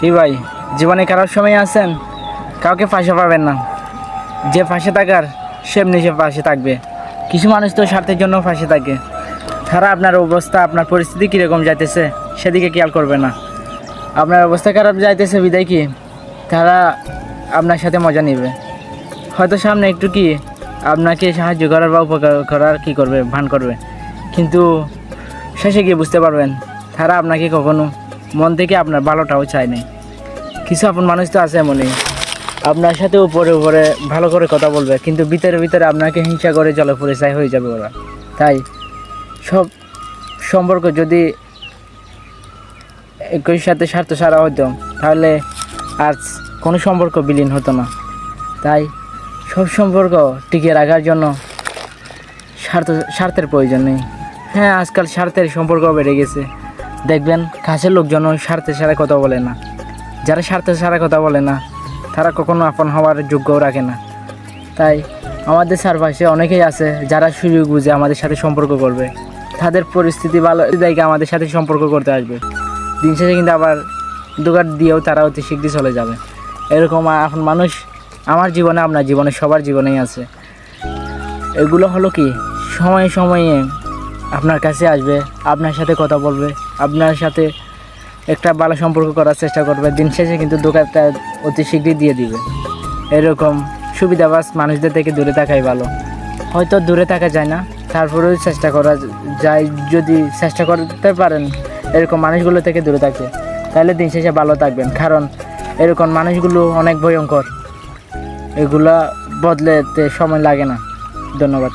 কি ভাই, জীবনে খারাপ সময় আছেন, কাউকে পাশে পাবেন না। যে পাশে থাকার সে এমনি সে পাশে থাকবে। কিছু মানুষ তো স্বার্থের জন্য পাশে থাকে। তারা আপনার অবস্থা, আপনার পরিস্থিতি কীরকম যাইতেছে সেদিকে খেয়াল করবে না। আপনার অবস্থা খারাপ যাইতেছে বিদায় কি তারা আপনার সাথে মজা নেবে। হয়তো সামনে একটু কি আপনাকে সাহায্য করার বা উপকার করার কি করবে, ভান করবে, কিন্তু শেষে গিয়ে বুঝতে পারবেন তারা আপনাকে কখনো মন থেকে আপনার ভালোটাও চায় নাই। কিছু আপন মানুষ তো আছে এমনই, আপনার সাথে উপরে উপরে ভালো করে কথা বলবে, কিন্তু ভিতরে ভিতরে আপনাকে হিংসা করে জলে পরিচয় হয়ে যাবে ওরা। তাই সব সম্পর্ক যদি একই সাথে স্বার্থ ছাড়া হতো তাহলে আজ কোনো সম্পর্ক বিলীন হতো না। তাই সব সম্পর্ক টিকিয়ে রাখার জন্য স্বার্থের প্রয়োজন নেই। হ্যাঁ, আজকাল স্বার্থের সম্পর্ক বেড়ে গেছে। দেখবেন কাছের লোকজনও স্বার্থের ছাড়া কথা বলে না। যারা স্বার্থের ছাড়া কথা বলে না তারা কখনো আপন হওয়ার যোগ্যও রাখে না। তাই আমাদের চারপাশে অনেকেই আছে যারা সুযোগ বুঝে আমাদের সাথে সম্পর্ক করবে, তাদের পরিস্থিতি ভালো দেখে আমাদের সাথে সম্পর্ক করতে আসবে। দিন শেষে কিন্তু আবার দোকান দিয়েও তারা অতি শীঘ্রই চলে যাবে। এরকম এখন মানুষ আমার জীবনে, আপনার জীবনে, সবার জীবনেই আছে। এগুলো হলো কি, সময়ে সময়ে আপনার কাছে আসবে, আপনার সাথে কথা বলবে, আপনার সাথে একটা ভালো সম্পর্ক করার চেষ্টা করবে। দিন শেষে কিন্তু দোকানটা অতি শীঘ্রই দিয়ে দিবে। এরকম সুবিধাবাজ মানুষদের থেকে দূরে থাকাই ভালো। হয়তো দূরে থাকা যায় না, তারপরেও চেষ্টা করা যায়। যদি চেষ্টা করতে পারেন এরকম মানুষগুলো থেকে দূরে থাকতে, তাহলে দিন শেষে ভালো থাকবেন। কারণ এরকম মানুষগুলো অনেক ভয়ঙ্কর, এগুলা বদলাতে সময় লাগে না। ধন্যবাদ।